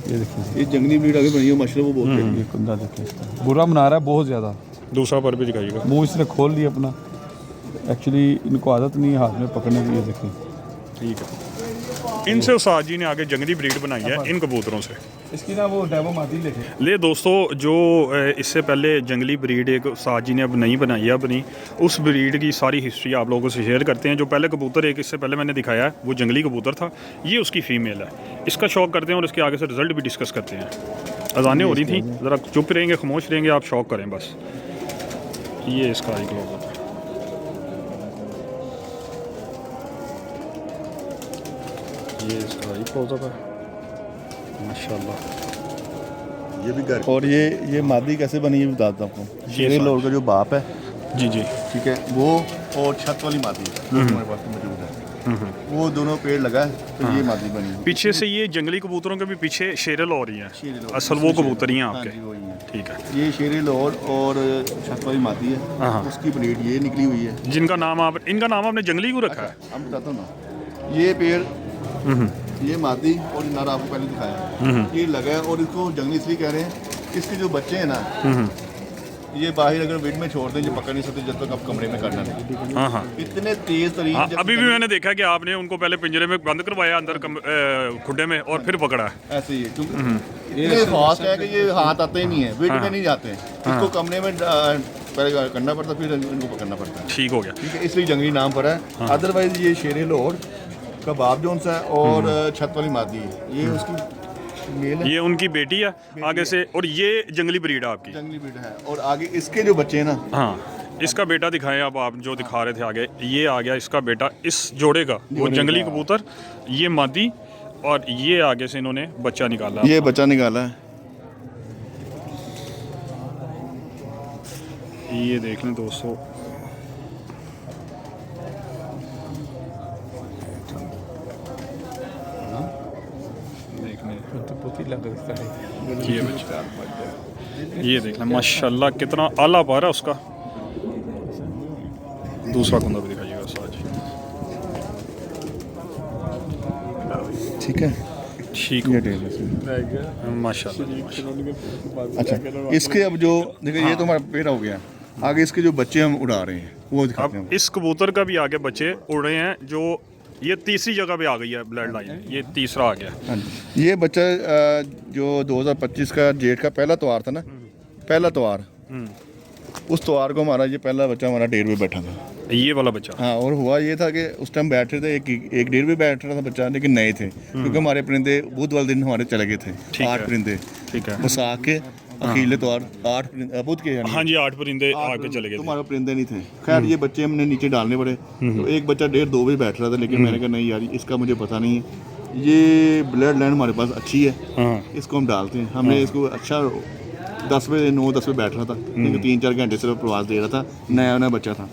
ये देखिए, ये जंगली ब्रीड आगे बनी है माशाल्लाह, वो बहुत है। ये कुंदा देखिए इसका, बुरा मना रहा है बहुत ज्यादा। दूसरा पर भी दिखाइएगा। मुंह इसने खोल लिया अपना, एक्चुअली इनको आदत नहीं है हाथ में पकड़ने की। ये देखिए, ठीक है। इनसे उस्ताद जी ने आगे जंगली ब्रीड बनाई है इन कबूतरों से। इसकी ना वो डेवो मादी लेके ले दोस्तों, जो इससे पहले जंगली ब्रीड एक उस्ताद जी ने अब नहीं बनाई है अपनी, उस ब्रीड की सारी हिस्ट्री आप लोगों से शेयर करते हैं। जो पहले कबूतर एक इससे पहले मैंने दिखाया है वो जंगली कबूतर था, ये उसकी फ़ीमेल है। इसका शौक करते हैं और इसके आगे से रिज़ल्ट भी डिस्कस करते हैं। अजानें हो रही थी, ज़रा चुप रहेंगे, खामोश रहेंगे, आप शौक करें बस। ये इसका एक लोग होता है। ये इसका एक होता है माशाल्लाह। ये भी घर। और ये मादी कैसे बनी है बताता हूँ आपको। शेरे लोर का जो बाप है, जी जी, ठीक है, वो और छत वाली मादी हमारे पास मौजूद है, वो दोनों पेड़ लगा है, तो ये मादी बनी है। पीछे से ये जंगली कबूतरों के भी पीछे शेरल हो रही हैं, शेरे असल वो कबूतर ही हैं हाँ आपके। जी, वही है। ठीक है। ये शेरे लोर और छत वाली मादी हाँ। है, उसकी ब्रीड ये निकली हुई है। जिनका नाम आप, इनका नाम आपने जंगली को रखा है। हम बताता हूँ ना, ये पेड़, ये मादी और ये नारा आपको पहले दिखाया है, ये लगा है। और इसको जंगली इसलिए कह रहे हैं, इसके जो बच्चे हैं ना, ये बाहर अगर विंड में छोड़ दें, जो पकड़ नहीं सकते जब तक आप कमरे में करना नहीं। हाँ हाँ। इतने तेज तरीन हाँ, अभी भी मैंने देखा कि आपने उनको पहले पिंजरे में बंद करवाया अंदर खुड्डे में और फिर पकड़ा है। ऐसे ही है, क्योंकि इतने फास्ट है कि ये हाथ आते ही नहीं है, विंड में नहीं जाते हैं। इसको कमरे में पहले करना पड़ता, फिर इनको पकड़ना पड़ता है। ठीक हो गया। ठीक है, इसलिए जंगली नाम पड़ा है। अदरवाइज ये शेरे लोर का बाप जो उनसा है और छत वाली मादी है, ये उसकी मेल है, ये उनकी बेटी है आगे से, और ये जंगली ब्रीड है आपकी। जंगली ब्रीड है। और आगे इसके जो बच्चे हैं ना, हाँ, इसका बेटा दिखाएं आप जो दिखा रहे थे आगे, ये आ गया इसका बेटा इस जोड़े का, वो जंगली कबूतर, ये मादी, और ये आगे से इन्होंने बच्चा निकाला। ये बच्चा निकाला है। ये देख लें दोस्तों, ये बच्चा, ये देख लें माशाल्लाह कितना आला पारा उसका। दूसरा कुंदा भी दिखाइएगा साज। ठीक है, ठीक ये हो टेल है। माशाल्लाह। अच्छा, इसके अब जो देखिए, ये तो हमारा पेड़ हो गया। आगे इसके जो बच्चे हम उड़ा रहे हैं वो दिखाते हैं। अब इस कबूतर का भी आगे बच्चे उड़ रहे हैं, जो ये तीसरी जगह पे आ गई है ब्लड लाइन, ये तीसरा आ गया। हाँ जी, ये बच्चा जो 2025 का जेठ का पहला त्योहार था ना, पहला त्योहार, उस त्योहार को हमारा ये पहला बच्चा हमारा डेढ़ पे बैठा था। ये वाला बच्चा, हाँ, और हुआ ये था कि उस टाइम बैठ रहे थे, एक डेढ़ पे बैठ रहा था बच्चा, लेकिन नए थे, क्योंकि हमारे परिंदे बुध वाले दिन हमारे चले गए थे। ठीक 8 है। परिंदे ठीक है। वसाख के अखीले त्योहार, 8 बुध के, हाँ जी, 8 परिंदे आके चले गए थे। तुम्हारे परिंदे नहीं थे। खैर, ये बच्चे हमने नीचे डालने पड़े, तो एक बच्चा 1.5-2 बजे बैठ रहा था, लेकिन मैंने कहा नहीं यार, इसका मुझे पता नहीं है, ये ब्लड लाइन हमारे पास अच्छी है, हाँ। इसको हम डालते हैं। हमने इसको अच्छा 10 बजे 9-10 बजे बैठ रहा था, क्योंकि 3-4 घंटे सिर्फ प्रवास दे रहा था, नया नया बच्चा था।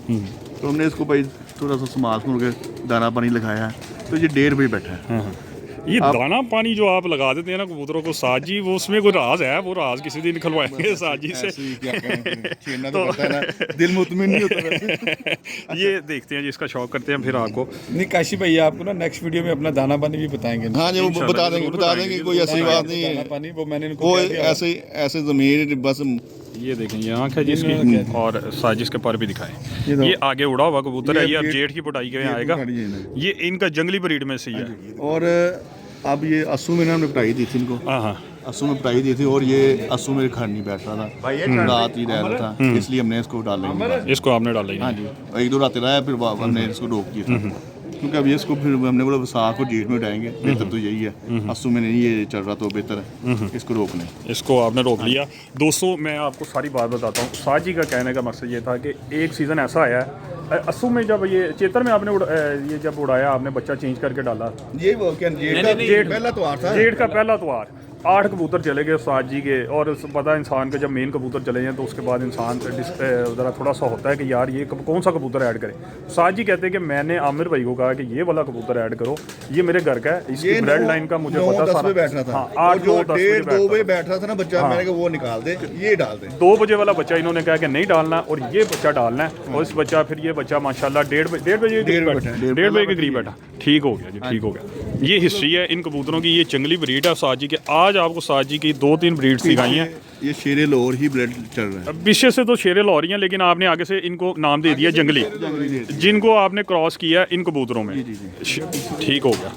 तो हमने इसको भाई थोड़ा सा संभाल के दाना पानी लगाया है, तो ये 1.5 बजे बैठा है। हाँ। ये दाना पानी जो आप लगा देते हैं ना कबूतरों को साज जी, वो उसमें कोई राज है, वो राज किसी दिन निकलवाएंगे साज जी से। ऐसे ही क्या करें, छेड़ना तो पड़ता है ना, दिल मुतमिन नहीं होता वैसे। ये देखते हैं जी, इसका शौक करते हैं, फिर आपको नहीं, काशी भैया आपको ना नेक्स्ट वीडियो में अपना दाना पानी भी बताएंगे। हाँ जी, वो बता देंगे, कोई ऐसी बात नहीं दाना है। पानी वो मैंने इनको वो कह दिया। ऐसे ज़मीन बस। ये देखें, ये आँख है जिसकी, और साजिश के पर भी दिखाएं। ये आगे उड़ा हुआ कबूतर है, ये अब जेठ की पिटाई के आएगा। ये इनका जंगली ब्रीड में से ही है। और अब ये अस्सू में ना हमने पिटाई दी थी इनको, हाँ हाँ। अस्सू में पिटाई दी थी, और ये अस्सू मेरे घर नहीं बैठ रहा था, रात ही रह रहा था, इसलिए हमने इसको डाला। इसको आपने डाला ही हाँ नहीं। जी, 1-2 रात रहा, फिर हमने इसको रोक दिया था, क्योंकि अब ये इसको फिर हमने बोला वसाख को जेठ में उठाएंगे, बेहतर तो यही है। अस्सू में नहीं ये चल रहा तो बेहतर है इसको रोक लें। इसको आपने रोक लिया। दोस्तों, मैं आपको सारी बात बताता हूँ। साज जी का कहने का मकसद ये था कि एक सीज़न ऐसा आया है, अस्सू में जब ये चेतर में आपने ये जब उड़ाया, आपने बच्चा चेंज करके डाला, ये वो क्या जेठ का पहला त्योहार था, जेठ का पहला त्योहार, 8 कबूतर चले गए उस्ताद जी के, और पता है इंसान का जब मेन कबूतर चले जाएँ तो उसके बाद इंसान ज़रा थोड़ा सा होता है कि यार ये कौन सा कबूतर ऐड करें। उस्ताद जी कहते हैं कि मैंने आमिर भाई को कहा कि ये वाला कबूतर ऐड करो, ये मेरे घर का है, इसकी ब्रेड लाइन का मुझे पता सारा। बैठना था। हाँ, और 8 जो 9 10 1:30 बजे बैठ रहा था ना बच्चा, मैंने कहा वो निकाल दे, ये डाल दे। 2 बजे वाला बच्चा इन्होंने कहा कि नहीं डालना और ये बच्चा डालना है, और इस बच्चा फिर ये बच्चा माशाल्लाह 1:30 बजे के करीब बैठा। ठीक हो गया जी, ठीक हो गया। ये हिस्ट्री है इन कबूतरों की। ये जंगली ब्रीड है उस्ताद जी के। आज आपको उस्ताद जी की 2-3 ब्रीड सिखाई हैं। ये शेरे लाहौर ही ब्लड चल रहा है। पीछे से तो शेरे लाहौर ही हैं, लेकिन आपने आगे से इनको नाम दे दिया जंगली, जिनको आपने क्रॉस किया इन कबूतरों में। ठीक हो गया।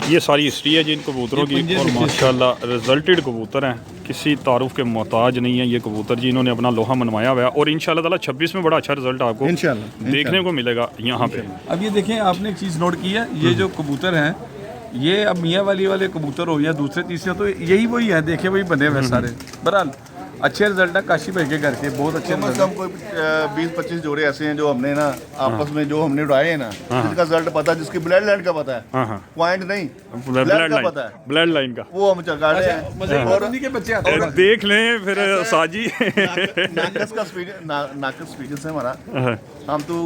ये सारी हिस्ट्री है जी इन कबूतरों की, और माशाल्लाह रिजल्टेड कबूतर हैं, किसी तारुफ के मोहताज नहीं है ये कबूतर जी। इन्होंने अपना लोहा मनवाया हुआ है, और इंशाल्लाह ताला 26 में बड़ा अच्छा रिजल्ट आपको इंशाल्लाह देखने को मिलेगा यहाँ पे। अब ये देखें, आपने एक चीज़ नोट की है, ये जो कबूतर हैं, ये अब मियाँ वाले कबूतर हो या दूसरे तीसरे, तो यही वही है, देखे वही बने हुए सारे। बहरहाल अच्छे रिजल्ट है काशी भाई के घर के, बहुत अच्छे कम से रिजल्ट कम कोई 20-25 जोड़े ऐसे हैं जो हमने ना आपस में जो हमने उड़ाए हैं ना, जिसका रिजल्ट पता है, जिसकी ब्लड लाइन का पता है, पॉइंट नहीं ब्लड का पता है, ब्लड लाइन का वो हम चगा रहे हैं। मजे और उन्हीं के बच्चे आते हैं। देख लें फिर साजी। नाकस का एक्सपीरियंस है हमारा। हम तो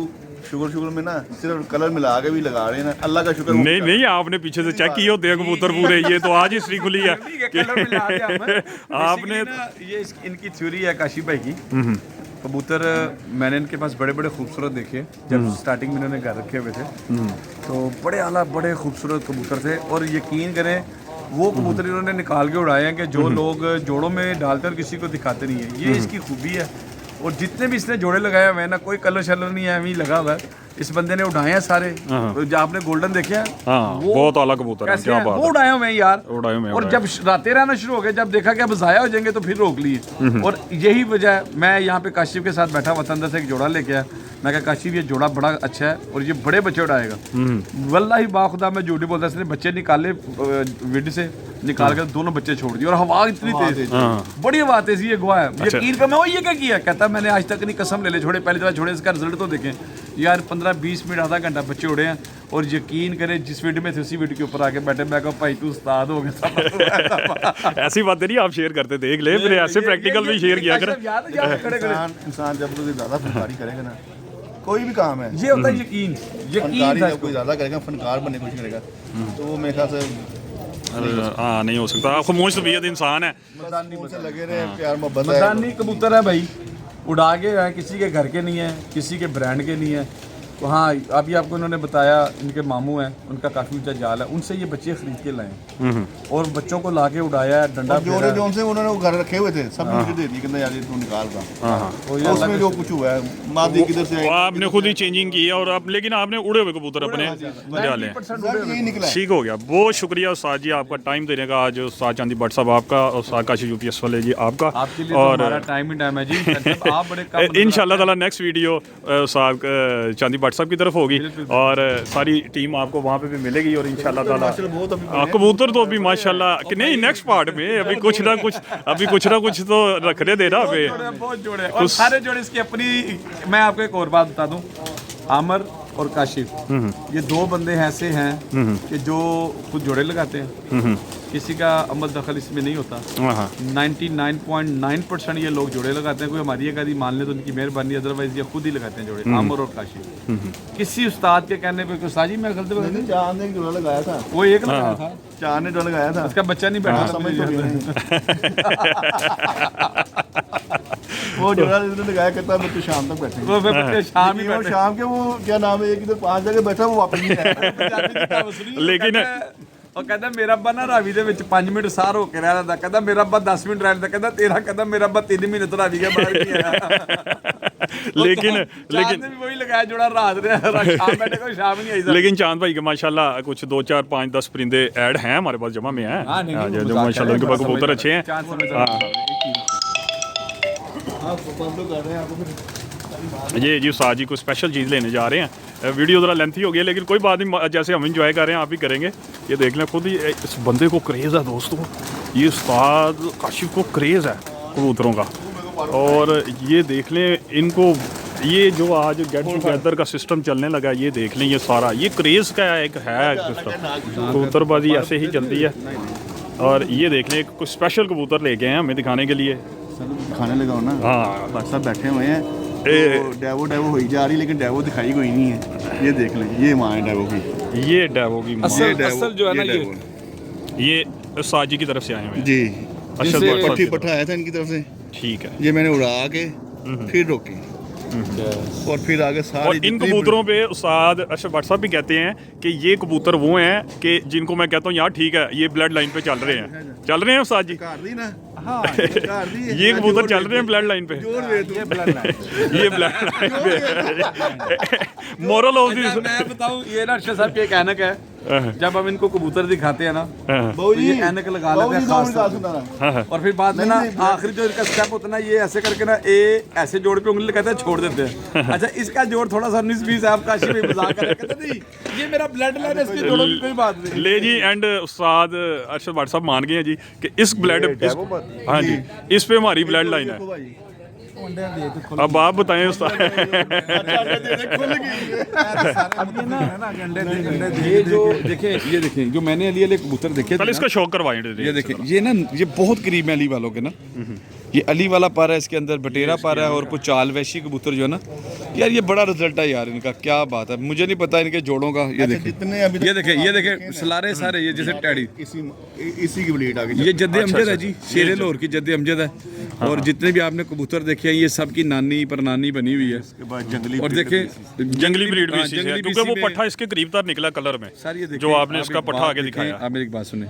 शुगर में ना सिर्फ कलर मिला के भी लगा रहे हैं ना, अल्लाह का शुक्र। नहीं, आपने पीछे से चेक किए होते हैं कबूतर पूरे, ये तो आज हिस्ट्री खुली है। आपने ये इनकी थ्योरी है काशी भाई की। कबूतर मैंने इनके पास बड़े बड़े खूबसूरत देखे जब स्टार्टिंग में इन्होंने घर रखे हुए थे, तो बड़े आला बड़े खूबसूरत कबूतर थे, और यकीन करें वो कबूतर इन्होंने निकाल के उड़ाए हैं कि जो लोग जोड़ों में डालते और किसी को दिखाते नहीं है। ये इसकी खूबी है। और जितने भी इसने जोड़े लगाए हुए हैं ना, कोई कलर शलर नहीं है, वही लगा हुआ है। इस बंदे ने उड़ाए हैं सारे। तो जो आपने गोल्डन देखे हैं, हाँ, बहुत आला कबूतर है, क्या बात वो उड़ाए हुए हैं यार। उड़ाए हुए हैं, और जब रातें रहना शुरू हो गए, जब देखा कि अब ज़ाया हो जाएंगे, तो फिर रोक लिए। और यही वजह है, मैं यहाँ पे काशिफ के साथ बैठा हुआ था, अंदर से एक जोड़ा लेके आया। मैं कहा काशिफ ये जोड़ा बड़ा अच्छा है और ये बड़े बच्चे उड़ाएगा। वल्लाही बाखुदा मैं झूठी बोलता, इसने बच्चे निकाले विड से निकाल कर दोनों बच्चे छोड़ दिए, और हवा इतनी तेज, बड़ी हवा तेज, ये गवाह है। यकीन कर, मैं वो ये क्या किया, कहता मैंने आज तक नहीं, कसम ले ले, छोड़े पहले छोड़े, इसका रिजल्ट तो देखें यार। 15-20 मिनट आधा घंटा बच्चे उड़े हैं, और यकीन करें जिस वीडियो में थे उसी वीडियो के ऊपर आके बैठे। मैं कहा भाई तू उस्ताद हो गया। ऐसी बातें नहीं आप शेयर करते, देख ले फिर ऐसे प्रैक्टिकल भी शेयर किया कर। इंसान जब कोई ज्यादा फनकारी करेगा ना, कोई भी काम है, ये होता है यकीन। फनकारी जब कोई ज्यादा करेगा, फनकार बनने की कोशिश करेगा, तो वो मेरे ख्याल से हाँ नहीं हो सकता। आपको मोस्ट तबीयत इंसान है, मदानी से लगे रहे, प्यार मोहब्बत है। मदानी कबूतर है भाई, उड़ा के है, किसी के घर के नहीं है, किसी के ब्रांड के नहीं है। तो हाँ, अभी आपको इन्होंने बताया, इनके मामू हैं, उनका काफ़ी ऊंचा जाल है, उनसे ये बच्चे खरीद के लाए और बच्चों को लाके उड़ाया, डंडा जोड़े जो से उन्होंने वो घर रखे हुए थे, सब मुझे दे दी, कहते यार ये तू निकाल का। उसमें जो कुछ हुआ है, मादी किधर से आपने खुद ही चेंजिंग की है, और आप लेकिन आपने उड़े हुए कबूतर अपने डाले, यही निकला। ठीक हो गया। बहुत शुक्रिया उस्ताद जी आपका टाइम देने का। आज उस्ताद चांदी भट्ट साहब आपका, और उस्ताद काशी UPS वाले जी आपका, और टाइम ही टाइम है जी। आप बड़े इंशाल्लाह ताला नेक्स्ट वीडियो उस्ताद चांदी भट्ट साहब की तरफ होगी, और सारी टीम आपको वहाँ पे भी मिलेगी, और इंशाल्लाह ताला कबूतर तो अभी माशाल्लाह कि नहीं, नेक्स्ट पार्ट में अभी कुछ ना कुछ तो रखने देना हमें। बहुत जोड़े और सारे जोड़े इसकी अपनी। मैं आपको एक और बात बता दूं, आमर और काशिफ, ये 2 बंदे ऐसे हैं कि जो खुद जोड़े लगाते हैं, किसी का अमल दखल इसमें नहीं होता। 99.9% ये लोग जोड़े लगाते हैं। कोई हमारी एक आदि मान ले तो उनकी मेहरबानी, अदरवाइज ये खुद ही लगाते हैं जोड़े, आमर और काशिफ। किसी उस्ताद के कहने पे, साजी मैं गलत चांद ने जोड़ा लगाया था, वो एक लगाया था, चांद ने जोड़ा लगाया था, उसका बच्चा नहीं बैठा, समझ तो वो जोड़ा जिसने लगाया, कहता मैं तो शाम तक बैठे, वो बच्चे शाम ही बैठे। शाम के वो क्या नाम है, एक इधर 5 जगह बैठा, वो वापस नहीं आया। लेकिन ਉਹ ਕਹਿੰਦਾ ਮੇਰਾ ਅੱਬਾ ਨਾ ਰਾਵੀ ਦੇ ਵਿੱਚ 5 ਮਿੰਟ ਸਾਰ ਹੋ ਕੇ ਰਹਿ ਜਾਂਦਾ, ਕਹਿੰਦਾ ਮੇਰਾ ਅੱਬਾ 10 ਮਿੰਟ ਰਹਿੰਦਾ, ਕਹਿੰਦਾ ਤੇਰਾ, ਕਹਿੰਦਾ ਮੇਰਾ ਅੱਬਾ 3 ਮਹੀਨੇ ਤੋਂ ਰਾਵੀ ਗਿਆ ਬਾਹਰ ਨਹੀਂ आया। लेकिन भी वही लगाया जोड़ा, रात शाम बैठे, कोई शाम नहीं आई। लेकिन चांद भाई के माशाल्लाह कुछ 2 4 5 10 परिंदे ऐड हैं हमारे पास, जमा में हैं जो माशाल्लाह उनके पास कबूतर अच्छे हैं। ये जी उस्ताद जी को स्पेशल चीज़ लेने जा रहे हैं। वीडियो ज़रा लेंथी हो गई है, लेकिन कोई बात नहीं, जैसे हम इंजॉय कर रहे हैं आप भी करेंगे। ये देख लें, खुद ही इस बंदे को क्रेज़ है दोस्तों, ये उस्ताद काशिफ को क्रेज़ है कबूतरों का। और ये देख लें इनको, ये जो आज गेट टुगेदर का सिस्टम चलने लगा, ये देख लें, ये सारा ये क्रेज़ का एक है सिस्टम। कबूतरबाजी ऐसे ही चलती है। और ये देख लें कुछ स्पेशल कबूतर लेके हैं हमें दिखाने के लिए। सर खाने लगाओ ना। हाँ डॉक्टर साहब बैठे हुए हैं तो डेवो डेवो हुई जा रही, लेकिन डेवो दिखाई कोई नहीं है। ये देख लें, ये माँ है डेवो की। ये डेवो की माँ। असल जो है ना ये साजी की तरफ से आए हुए हैं। जी अच्छा पट्टी पट्टा आया था इनकी तरफ से, ठीक है। ये मैंने उड़ा के फिर रोकी और फिर आगे सारी। और इन कबूतरों पे उस्ताद अरशद भट्ट साहब भी कहते हैं कि ये कबूतर वो हैं कि जिनको मैं कहता हूँ यार ठीक है ये ब्लड लाइन पे चल रहे हैं उस्ताद जी। कार दी ना। हाँ ये कबूतर चल रहे हैं ब्लड लाइन पे। ये ब्लड लाइन ये ब्लड लाइन पे मोरल ऑफ अच्छा, मैं बताऊं ये ना अर्शद साहब की एक ऐनक है, जब हम इनको कबूतर दिखाते हैं ना तो ये ऐनक लगा लेते हैं खास तौर पे। और फिर बाद में ना आखिरी जो इनका स्टेप होता है ना, ये ऐसे करके ना ऐसे जोड़ पे उंगली लगाते हैं, छोड़ देते हैं। अच्छा इसका जोड़ थोड़ा सा 19-20 आप काशी में मजाक कर रहे कहते नहीं ये मेरा ब्लड लाइन है, इसके जोड़ों की कोई बात नहीं। ले जी एंड उस्ताद अरशद भट्ट साहब मान गए हैं जी कि इस ब्लड हाँ जी इस पे हमारी ब्लड लाइन है। अब आप बताएं उस्ताद। ये जो देखें जो मैंने अली वाले कबूतर देखे पहले इसका शौक करवाएं। ये देखें ये ना ये बहुत करीब है अली वालों के ना। ये अली वाला पारा है, इसके अंदर बटेरा पारा है और कुछ चाल वैशी कबूतर जो है ना यार ये बड़ा रिजल्ट है यार इनका, क्या बात है। मुझे नहीं पता इनके जोड़ों का। ये देखें जितने अभी ये देखें सलारे सारे ये जैसे टैडी इसी की ब्लीड आ गई। ये जद्दे अमजद है जी, शेर लाहौर की जद्दे अमजद है। और जितने भी आपने कबूतर देखे हैं ये सब की नानी परनानी बनी हुई है। जंगली और देखें जंगली ब्रीड भी इसी से है, क्योंकि वो पट्ठा इसके करीब तक निकला कलर में सर ये जो आपने इसका पट्ठा आगे दिखाया। आप मेरी एक बात सुने,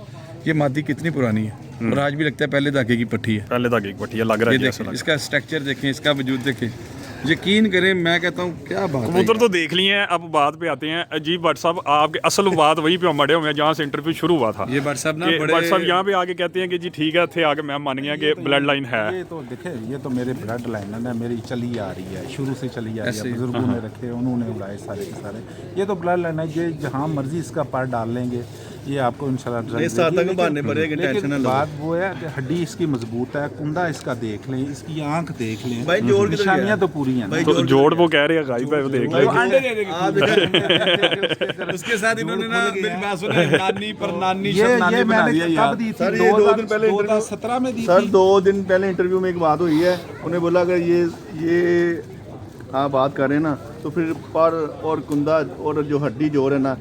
ये मादी कितनी पुरानी है और आज भी लगता है पहले धागे की पट्टी है। पहले तक एक पट्टिया लग रहा ये है देखें इसका स्ट्रक्चर देखें, इसका वजूद देखें, यकीन करें मैं कहता हूँ क्या बात है। कबूतर तो देख लिए हैं, अब बात पे आते हैं। अजीब भट्ट साहब आपके असल बात वहीं पे हम अड़े हुए हैं जहाँ से इंटरव्यू शुरू हुआ था। ये भट्ट साहब ना बड़े भट्ट साहब यहाँ पे आके कहते हैं कि जी ठीक है थे आगे मैं मान गया कि ब्लड लाइन है। ये तो देखे ये तो मेरे ब्लड लाइन है ना, मेरी चली आ रही है, शुरू से चली आ रही है, बुजुर्गों ने रखे उन्होंने उड़ाए सारे के सारे। ये तो ब्लड लाइन है, ये जहाँ मर्जी इसका पर डाल लेंगे ये आपको इंशाल्लाह। लेकिन बात वो है कि हड्डी इसकी मजबूत है, कुंदा इसका देख लें, इसकी आंख देख लें, निशानियाँ तो पूरी हैं। तो जोड़ वो कह रहे हैं गाइब है वो देख उसके साथ इन्होंने ना मेरी बात सुने नानी पर नानी ये मैंने कब दी थी? सर ये 2 दिन पहले 2017 में दी सर थी। 2 दिन पहले इंटरव्यू में एक बात हुई है, उन्हें बोला अगर ये आप बात करें ना तो फिर पर और कुंदा और जो हड्डी जोड़ है ना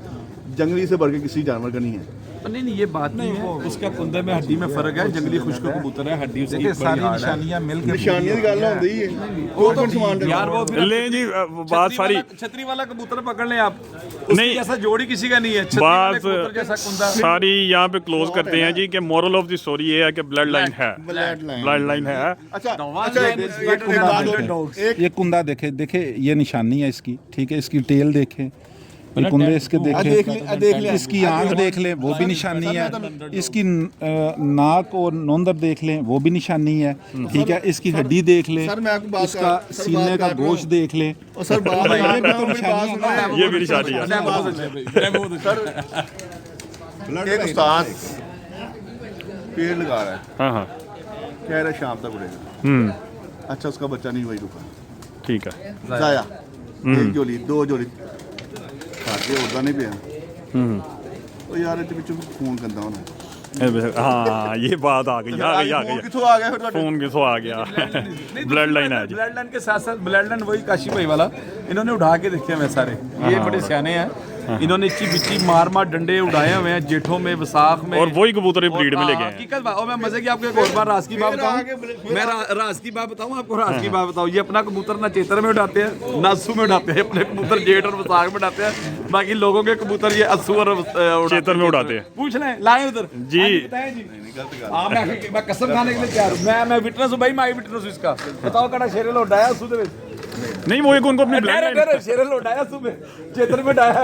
जंगली से बढ़ के किसी जानवर का नहीं है। नहीं ये बात नहीं है, उसका कुंदे में हड्डी में फर्क है। जंगली खुश्क कबूतर है, हड्डी उसकी देखिए सारी निशानियाँ मिल के निशानियों की गल होंदी है वो तो समान यार वो फिर ले जी बात सारी छतरी वाला कबूतर पकड़ लें आप, नहीं जैसा जोड़ी किसी का नहीं है। छतरी बात वाले कबूतर जैसा कुंदा सारी यहाँ पे क्लोज करते हैं जी कि मोरल ऑफ द स्टोरी ये है कि ब्लड लाइन है, ब्लड लाइन है। अच्छा ये कुंदा देखे ये निशानी है इसकी, ठीक है, इसकी टेल देखें, ये कुंदे इसके देखें, इसकी आंख देख लें वो भी निशानी है, इसकी नाक और नोंदर देख लें वो भी निशानी है, ठीक है, इसकी हड्डी देख लें, इसका सीने का गोश्त देख लें। सर ये भी तो निशानी है। ये भी निशानी है। एक उस्ताद पेड़ लगा रहा है, हाँ हाँ कह रहा है शाम तक उड़ेगा। अच्छा उसका बच्चा नहीं वही रुका, ठीक है जाया 1 जोड़ी 2 जोड़ी खाते उड़दा नहीं पिया। तो यार ਇਹਦੇ ਵਿੱਚ ਫੋਨ ਕਰਦਾ ਹੁਣ। हाँ ये बात आ गई किथों आ गया फिर ਤੁਹਾਡੇ? फोन किसो आ गया ब्लड लाइन है जी। ब्लड लाइन के साथ साथ ब्लड लाइन वही काशी भाई वाला इन्होंने उठा के देखे हुए सारे, ये बड़े सियाने हैं। इन्होंने इच्ची बिच्ची मार डंडे उड़ाए हुए हैं जेठों में वसाख में, और वही कबूतर ब्रीड में ले गए हैं। हकीकत बात। और मैं मजे की आपको एक और बार राज की बात बताऊं, मैं राज की बात बताऊं आपको, राज की बात बताऊं। ये अपना कबूतर ना चेतर में उड़ाते हैं ना अस्सू में उड़ाते हैं, अपने कबूतर जेठ और वसाख में उड़ाते हैं, बाकी लोगों के कबूतर ये अस्सू और चेतर में उड़ाते हैं। पूछ लें लाए उधर जी। मैं कसम खाने के लिए तैयार हूं, मैं विटनेस हूं भाई, मैं आई विटनेस हूं इसका। बताओ कड़ा शेरे लौटाया अस्सू दे नहीं वो एक उनको अपनी ब्लड लाइन शेरे लौटाया सुबह चेतर में उठाया।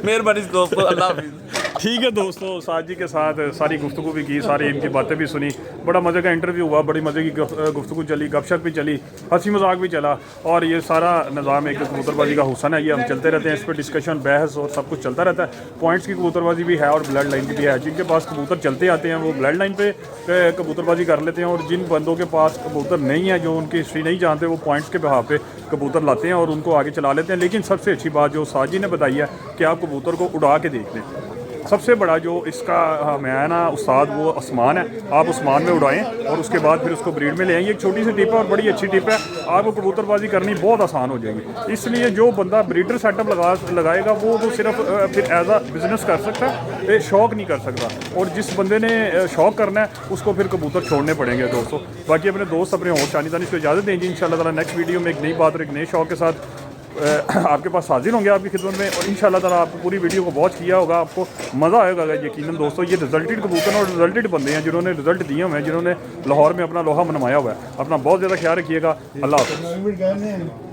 मेहरबानी दोस्तों, अल्लाह हाफिज़। ठीक है दोस्तों, साजी के साथ सारी गुफ्तगू भी की, सारी इनकी बातें भी सुनी, बड़ा मज़े का इंटरव्यू हुआ, बड़ी मज़े की गुफ्तगू चली, गपशप भी चली, हंसी मजाक भी चला। और ये सारा निज़ाम एक कबूतरबाजी का हुसन है, ये हम चलते रहते हैं, इस पर डिस्कशन बहस और सब कुछ चलता रहता है। पॉइंट्स की कबूतरबाजी भी है और ब्लड लाइन की भी है। जिनके पास कबूतर चलते आते हैं वो ब्लड लाइन पे कबूतरबाजी कर लेते हैं, और जिन बंदों के पास कबूतर नहीं है, जो उनकी हिस्ट्री नहीं जानते, वो पॉइंट्स के बिहाफ पे कबूतर लाते हैं और उनको आगे चला लेते हैं। लेकिन सबसे अच्छी बात जो साजी ने बताई है कि आप कबूतर को उड़ा के देख लें, सबसे बड़ा जो इसका हमें है ना उस्ताद, वो आसमान है। आप आसमान में उड़ाएं और उसके बाद फिर उसको ब्रीड में ले आएंगे। एक छोटी सी टिप है और बड़ी अच्छी टिप है, आपको कबूतरबाजी करनी बहुत आसान हो जाएगी। इसलिए जो बंदा ब्रीडर सेटअप लगाएगा वो तो सिर्फ फिर एज आ बिजनेस कर सकता है, शौक नहीं कर सकता। और जिस बंदे ने शौक करना है उसको फिर कबूतर छोड़ने पड़ेंगे दोस्तों। बाकी अपने दोस्त अपने होश शानी तानी को इजाज़त देंगे इंशाल्लाह ताला। नेक्स्ट वीडियो में एक नई बात और एक नए शौक के साथ आपके पास हाजिर होंगे आपकी खिदमत में। और इंशाल्लाह ताला आपको पूरी वीडियो को वॉच किया होगा, आपको मज़ा आएगा यकीनन दोस्तों। ये रिजल्टेड कबूतर और रिजल्टेड बंदे हैं जिन्होंने रिजल्ट दिए हुए हैं, जिन्होंने लाहौर में अपना लोहा मनवाया हुआ है। अपना बहुत ज़्यादा ख्याल रखिएगा। अल्लाह हाफ़िज़।